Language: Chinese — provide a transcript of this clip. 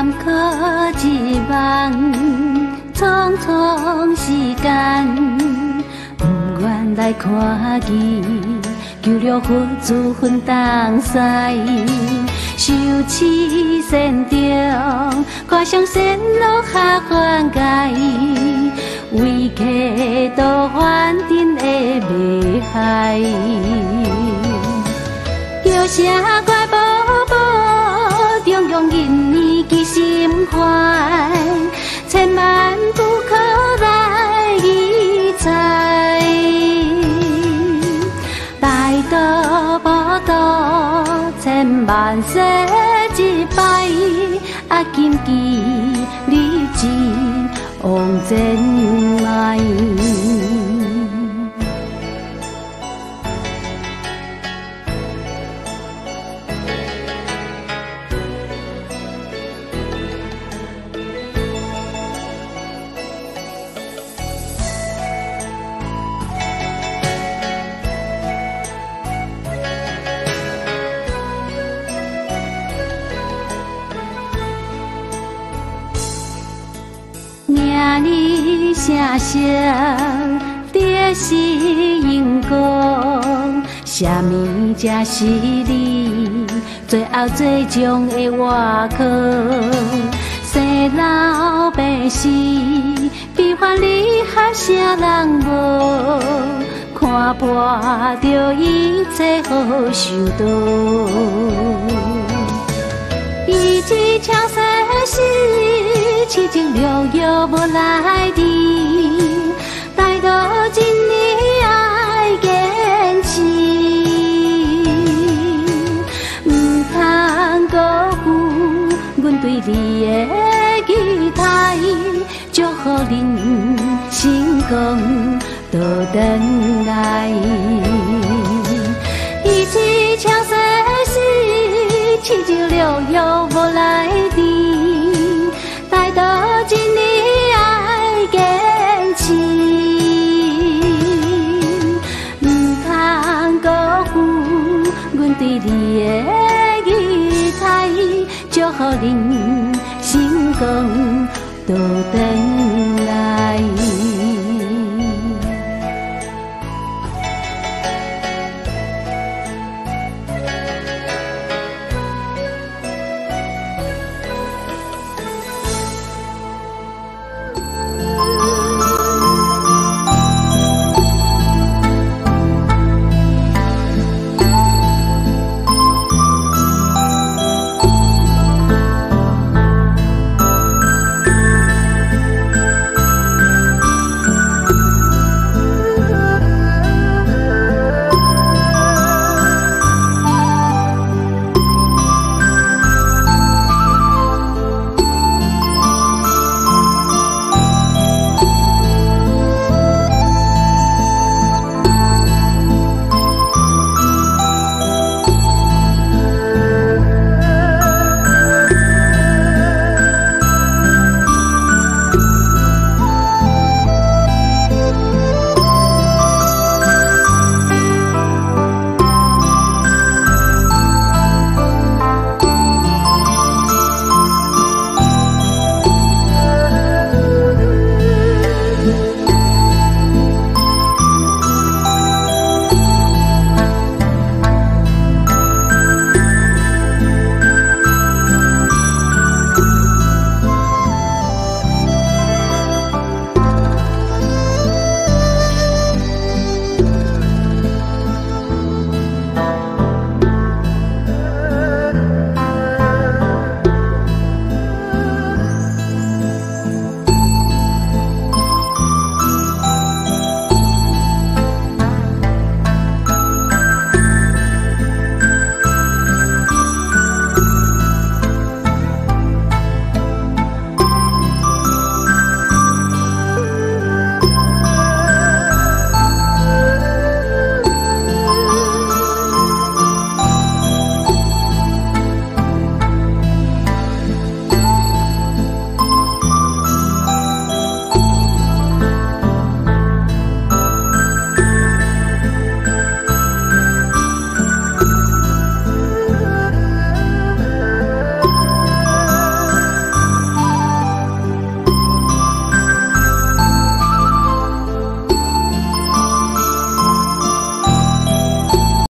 坎坷一梦，匆匆时间，不愿来看见，求了佛祖分东西。受刺山中，看上仙落下幻界，为客渡凡尘的迷海。叫声怪宝宝，中庸人意记心怀，千万不可来疑猜。大道无道，千万世一败，啊金枝立志往前迈。命里声声，这是因果。啥物才是你最后最终的外壳？生老病死，悲欢离合，啥人无？看破着一切好受到。一枝枪生死，七情六欲无来治，待到今日爱坚持，唔通辜负阮对你的期待，祝福恁成功倒转来。一枝枪生死，七情六欲无来治，待到今日爱坚持，唔通辜负阮对你的期待，祝福恁成功倒转。